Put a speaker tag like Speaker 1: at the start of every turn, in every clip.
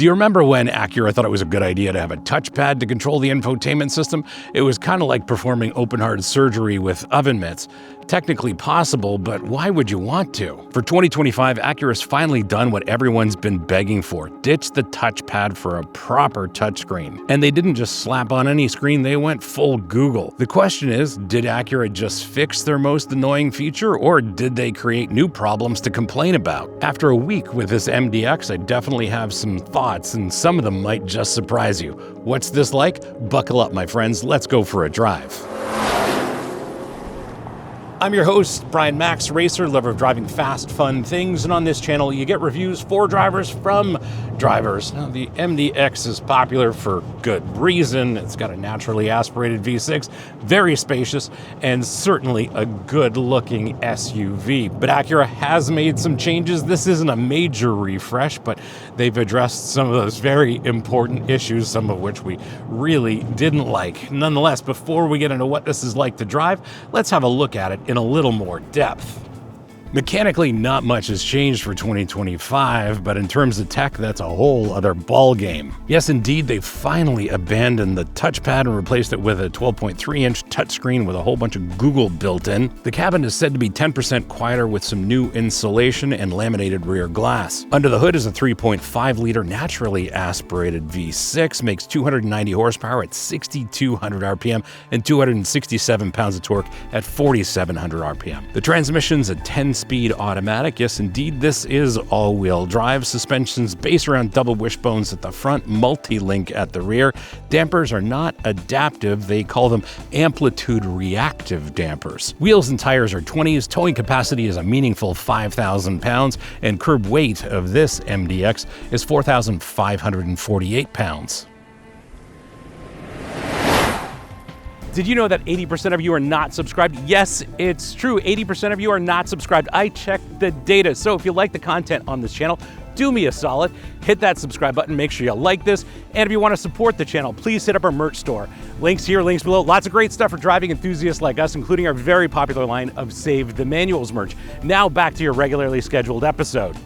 Speaker 1: Do you remember when Acura thought it was a good idea to have a touchpad to control the infotainment system? It was kind of like performing open-heart surgery with oven mitts. Technically possible, but why would you want to? For 2025, Acura's finally done what everyone's been begging for. Ditch the touchpad for a proper touchscreen. And they didn't just slap on any screen, they went full Google. The question is, did Acura just fix their most annoying feature, or did they create new problems to complain about? After a week with this MDX, I definitely have some thoughts, and some of them might just surprise you. What's this like? Buckle up, my friends. Let's go for a drive. I'm your host, Brian Makse, racer, lover of driving fast, fun things, and on this channel you get reviews for drivers from drivers. Now, the MDX is popular for good reason. It's got a naturally aspirated V6, very spacious, and certainly a good-looking SUV. But Acura has made some changes. This isn't a major refresh, but they've addressed some of those very important issues, some of which we really didn't like. Nonetheless, before we get into what this is like to drive, let's have a look at it in a little more depth. Mechanically, not much has changed for 2025, but in terms of tech, that's a whole other ballgame. Yes, indeed, they finally abandoned the touchpad and replaced it with a 12.3-inch touchscreen with a whole bunch of Google built in. The cabin is said to be 10% quieter with some new insulation and laminated rear glass. Under the hood is a 3.5-liter naturally aspirated V6, makes 290 horsepower at 6,200 RPM and 267 pounds of torque at 4,700 RPM. The transmission's a 10-speed automatic. Yes, indeed, this is all-wheel drive. Suspension's based around double wishbones at the front, multi-link at the rear. Dampers are not adaptive. They call them amplitude-reactive dampers. Wheels and tires are 20s. Towing capacity is a meaningful 5,000 pounds, and curb weight of this MDX is 4,548 pounds. Did you know that 80% of you are not subscribed? Yes, it's true. 80% of you are not subscribed. I checked the data. So if you like the content on this channel, do me a solid, hit that subscribe button, make sure you like this, and if you want to support the channel, please hit up our merch store. Links here, links below. Lots of great stuff for driving enthusiasts like us, including our very popular line of Save the Manuals merch. Now back to your regularly scheduled episode.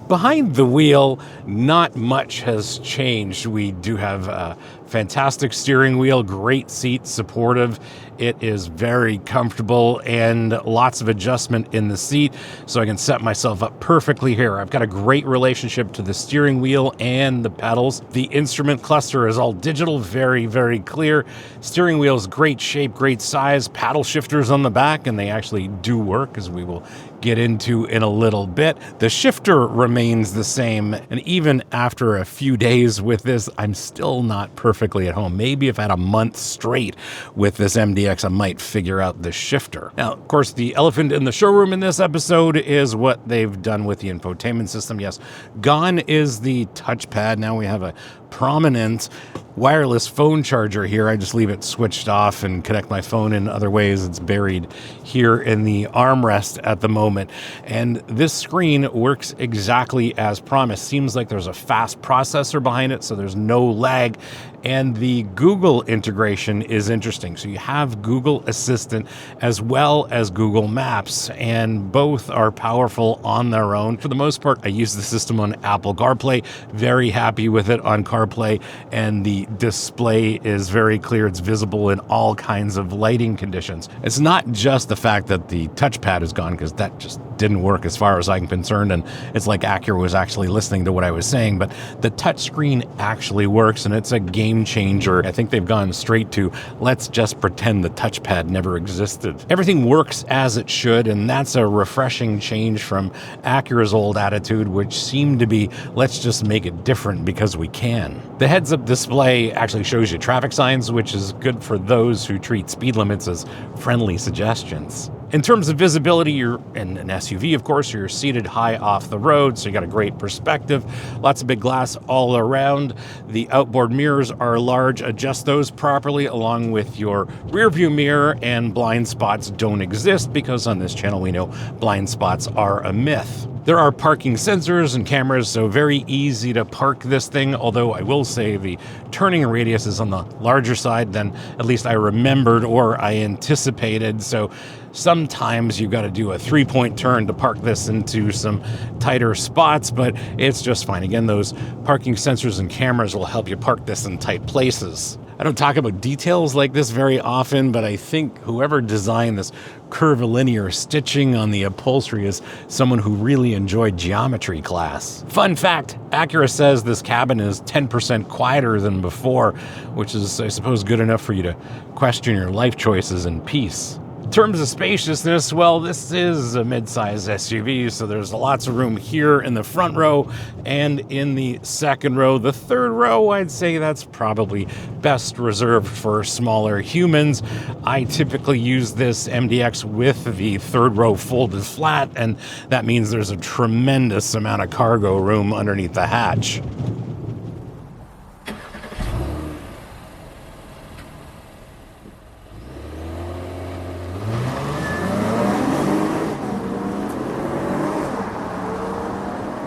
Speaker 1: Behind the wheel, not much has changed. We do have a fantastic steering wheel, great seat, supportive. It is very comfortable and lots of adjustment in the seat, so I can set myself up perfectly here. I've got a great relationship to the steering wheel and the pedals. The instrument cluster is all digital, very, very clear. Steering wheel is great shape, great size. Paddle shifters on the back, and they actually do work, as we will get into in a little bit. The shifter remains the same, and even after a few days with this, I'm still not perfectly at home. Maybe if I had a month straight with this MDX, I might figure out the shifter. Now, of course, the elephant in the showroom in this episode is what they've done with the infotainment system. Yes, gone is the touchpad. Now we have a prominent wireless phone charger here. I just leave it switched off and connect my phone in other ways. It's buried here in the armrest at the moment. And this screen works exactly as promised. Seems like there's a fast processor behind it, so there's no lag. And the Google integration is interesting. So you have Google Assistant as well as Google Maps, and both are powerful on their own. For the most part, I use the system on Apple CarPlay. Very happy with it on CarPlay, and the display is very clear. It's visible in all kinds of lighting conditions. It's not just the fact that the touchpad is gone, because that just didn't work as far as I'm concerned, and it's like Acura was actually listening to what I was saying, but the touchscreen actually works, and it's a game changer. I think they've gone straight to, let's just pretend the touchpad never existed. Everything works as it should, and that's a refreshing change from Acura's old attitude, which seemed to be, let's just make it different because we can. The heads-up display actually shows you traffic signs, which is good for those who treat speed limits as friendly suggestions. In terms of visibility, you're in an SUV, of course, you're seated high off the road, so you got a great perspective. Lots of big glass all around. The outboard mirrors are large. Adjust those properly along with your rear view mirror, and blind spots don't exist because on this channel we know blind spots are a myth. There are parking sensors and cameras, so very easy to park this thing, although I will say the turning radius is on the larger side than at least I remembered or I anticipated, so Sometimes you've got to do a 3-point turn to park this into some tighter spots, but it's just fine. Again, those parking sensors and cameras will help you park this in tight places. I don't talk about details like this very often, but I think whoever designed this curvilinear stitching on the upholstery is someone who really enjoyed geometry class. Fun fact, Acura says this cabin is 10% quieter than before, which is, I suppose, good enough for you to question your life choices in peace. In terms of spaciousness, well, this is a mid-size SUV, so there's lots of room here in the front row and in the second row. The third row, I'd say that's probably best reserved for smaller humans. I typically use this MDX with the third row folded flat, and that means there's a tremendous amount of cargo room underneath the hatch.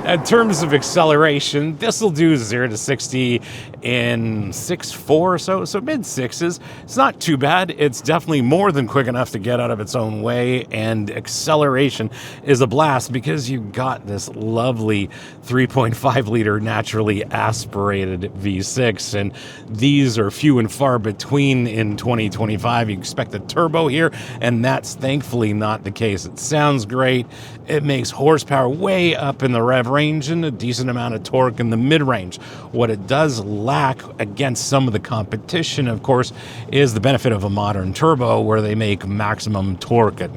Speaker 1: In terms of acceleration, this will do 0 to 60 in 6.4 or so mid-6s. It's not too bad. It's definitely more than quick enough to get out of its own way, and acceleration is a blast because you've got this lovely 3.5-liter naturally aspirated V6, and these are few and far between in 2025. You expect a turbo here, and that's thankfully not the case. It sounds great. It makes horsepower way up in the rev range and a decent amount of torque in the mid-range. What it does lack against some of the competition, of course, is the benefit of a modern turbo where they make maximum torque at,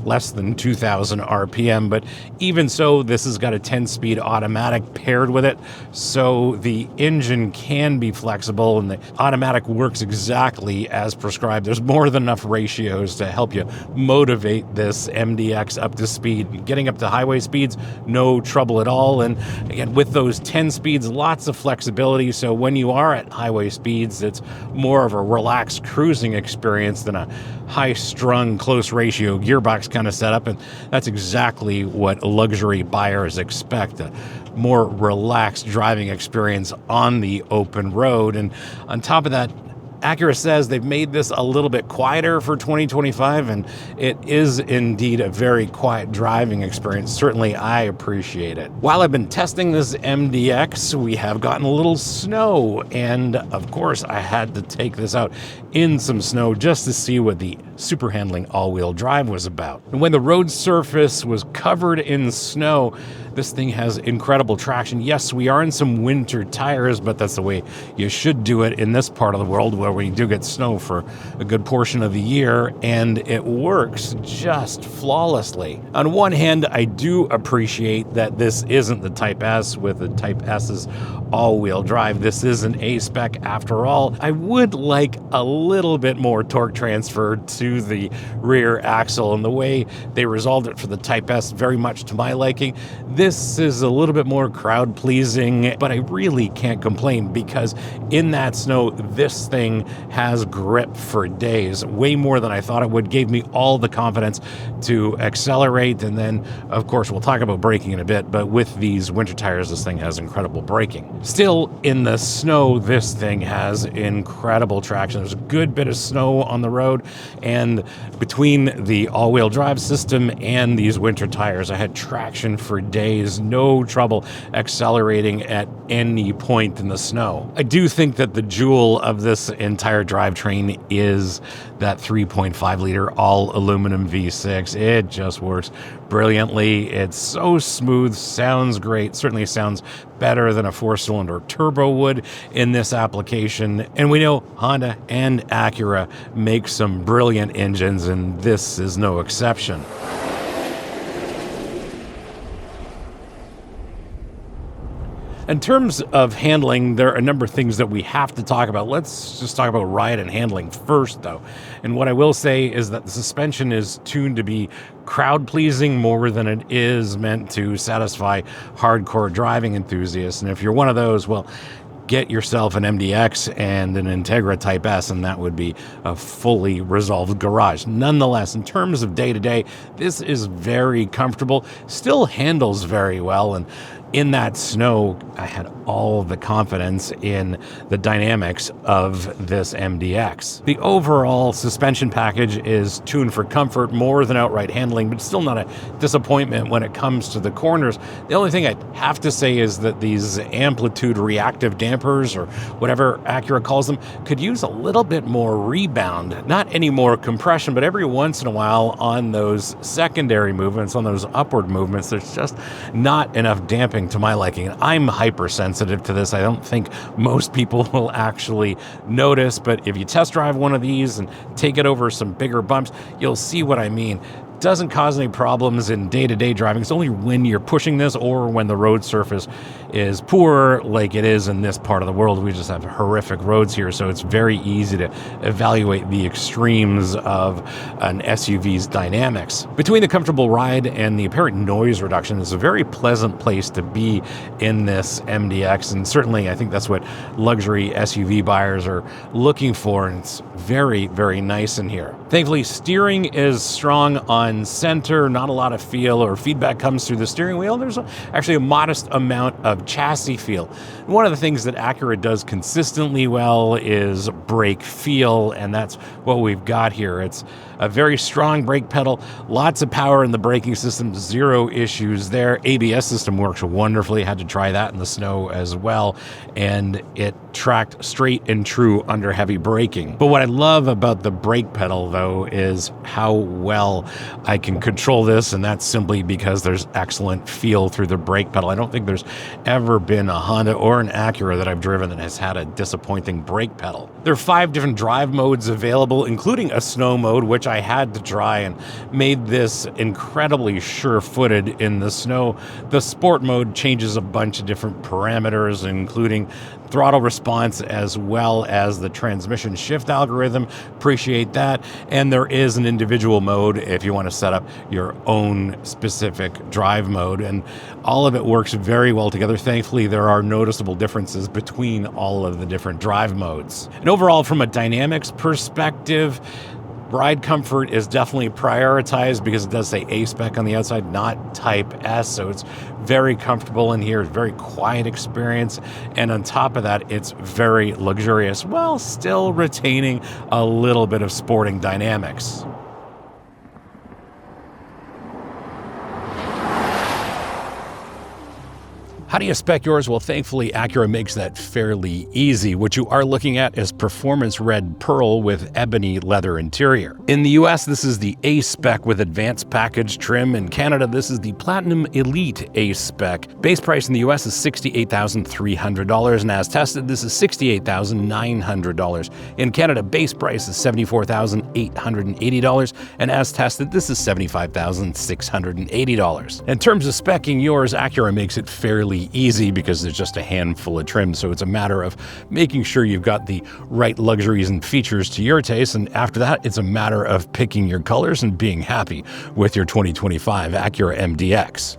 Speaker 1: less than 2,000 RPM. But even so, this has got a 10-speed automatic paired with it, so the engine can be flexible and the automatic works exactly as prescribed. There's more than enough ratios to help you motivate this MDX up to speed. Getting up to highway speeds, no trouble at all. And again, with those 10 speeds, lots of flexibility. So when you are at highway speeds, it's more of a relaxed cruising experience than a high-strung, close-ratio gearbox kind of setup. And that's exactly what luxury buyers expect, a more relaxed driving experience on the open road. And on top of that, Acura says they've made this a little bit quieter for 2025, and it is indeed a very quiet driving experience. Certainly, I appreciate it. While I've been testing this MDX, we have gotten a little snow, and of course, I had to take this out in some snow just to see what the super handling all-wheel drive was about. And when the road surface was covered in snow, this thing has incredible traction. Yes, we are in some winter tires, but that's the way you should do it in this part of the world where we do get snow for a good portion of the year, and it works just flawlessly. On one hand, I do appreciate that this isn't the Type S with the Type S's all-wheel drive. This is an A-Spec after all. I would like a little bit more torque transfer to the rear axle, and the way they resolved it for the Type S, very much to my liking. This is a little bit more crowd-pleasing, but I really can't complain because in that snow, this thing has grip for days, way more than I thought it would. Gave me all the confidence to accelerate, and then, of course, we'll talk about braking in a bit, but with these winter tires, this thing has incredible braking. Still, in the snow, this thing has incredible traction. There's a good bit of snow on the road, and between the all-wheel drive system and these winter tires, I had traction for days, no trouble accelerating at any point in the snow. I do think that the jewel of this entire drivetrain is that 3.5-liter all-aluminum V6. It just works brilliantly. It's so smooth, sounds great, certainly sounds better than a 4-cylinder turbo would in this application. And we know Honda and Acura make some brilliant engines, and this is no exception. In terms of handling, there are a number of things that we have to talk about. Let's just talk about ride and handling first, though. And what I will say is that the suspension is tuned to be crowd-pleasing more than it is meant to satisfy hardcore driving enthusiasts. And if you're one of those, well, get yourself an MDX and an Integra Type S, and that would be a fully resolved garage. Nonetheless, in terms of day-to-day, this is very comfortable, still handles very well, and in that snow, I had all the confidence in the dynamics of this MDX. The overall suspension package is tuned for comfort more than outright handling, but still not a disappointment when it comes to the corners. The only thing I have to say is that these amplitude reactive dampers, or whatever Acura calls them, could use a little bit more rebound. Not any more compression, but every once in a while on those secondary movements, on those upward movements, there's just not enough damping to my liking. I'm hypersensitive to this. I don't think most people will actually notice, but if you test drive one of these and take it over some bigger bumps, you'll see what I mean. Doesn't cause any problems in day-to-day driving. It's only when you're pushing this or when the road surface is poor, like it is in this part of the world. We just have horrific roads here, so it's very easy to evaluate the extremes of an SUV's dynamics. Between the comfortable ride and the apparent noise reduction, it's a very pleasant place to be in this MDX, and certainly I think that's what luxury SUV buyers are looking for, and it's very, very nice in here. Thankfully, steering is strong on center, not a lot of feel or feedback comes through the steering wheel. There's actually a modest amount of chassis feel. One of the things that Acura does consistently well is brake feel, and that's what we've got here. It's a very strong brake pedal, lots of power in the braking system, zero issues there. ABS system works wonderfully. Had to try that in the snow as well, and it tracked straight and true under heavy braking. But what I love about the brake pedal, though, is how well I can control this, and that's simply because there's excellent feel through the brake pedal. I don't think there's ever been a Honda or an Acura that I've driven that has had a disappointing brake pedal. There are 5 different drive modes available, including a snow mode, which I had to try and made this incredibly sure-footed in the snow. The sport mode changes a bunch of different parameters, including throttle response as well as the transmission shift algorithm. Appreciate that. And there is an individual mode if you want to set up your own specific drive mode, and all of it works very well together. Thankfully, there are noticeable differences between all of the different drive modes. And overall, from a dynamics perspective, ride comfort is definitely prioritized because it does say A-Spec on the outside, not Type S, so it's very comfortable in here. It's a very quiet experience, and on top of that, it's very luxurious while still retaining a little bit of sporting dynamics. How do you spec yours? Well, thankfully, Acura makes that fairly easy. What you are looking at is performance red pearl with ebony leather interior. In the US, this is the A-Spec with advanced package trim. In Canada, this is the Platinum Elite A-Spec. Base price in the US is $68,300, and as tested, this is $68,900. In Canada, base price is $74,880, and as tested, this is $75,680. In terms of speccing yours, Acura makes it fairly easy because there's just a handful of trims, so it's a matter of making sure you've got the right luxuries and features to your taste, and after that, it's a matter of picking your colors and being happy with your 2025 Acura MDX.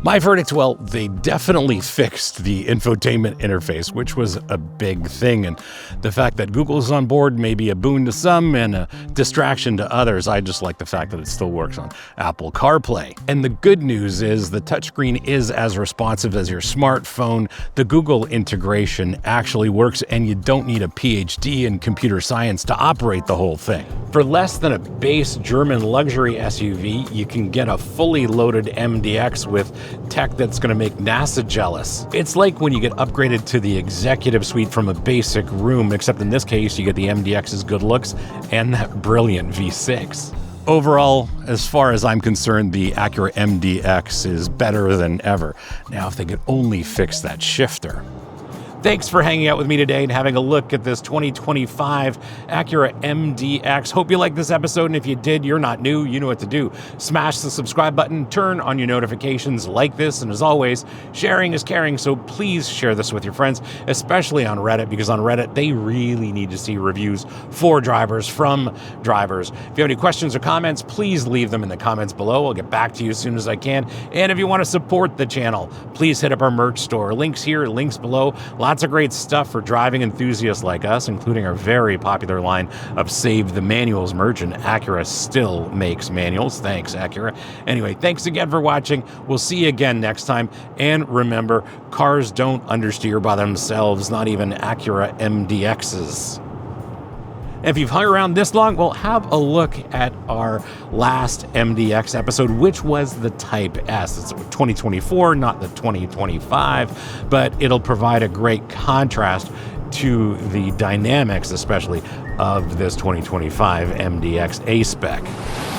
Speaker 1: My verdict, well, they definitely fixed the infotainment interface, which was a big thing, and the fact that Google's on board may be a boon to some and a distraction to others. I just like the fact that it still works on Apple CarPlay. And the good news is the touchscreen is as responsive as your smartphone. The Google integration actually works, and you don't need a PhD in computer science to operate the whole thing. For less than a base German luxury SUV, you can get a fully loaded MDX with tech that's going to make NASA jealous. It's like when you get upgraded to the executive suite from a basic room, except in this case, you get the MDX's good looks and that brilliant V6. Overall, as far as I'm concerned, the Acura MDX is better than ever. Now, if they could only fix that shifter. Thanks for hanging out with me today and having a look at this 2025 Acura MDX. Hope you liked this episode, and if you did, you're not new, you know what to do. Smash the subscribe button, turn on your notifications, like this, and as always, sharing is caring, so please share this with your friends, especially on Reddit, because on Reddit, they really need to see reviews for drivers from drivers. If you have any questions or comments, please leave them in the comments below. I'll get back to you as soon as I can. And if you want to support the channel, please hit up our merch store. Links here, links below. Lots of great stuff for driving enthusiasts like us, including our very popular line of Save the Manuals merch, and Acura still makes manuals. Thanks, Acura. Anyway, thanks again for watching. We'll see you again next time. And remember, cars don't understeer by themselves, not even Acura MDXs. If you've hung around this long, well, have a look at our last MDX episode, which was the Type S. It's 2024, not the 2025, but it'll provide a great contrast to the dynamics, especially of this 2025 MDX A-Spec.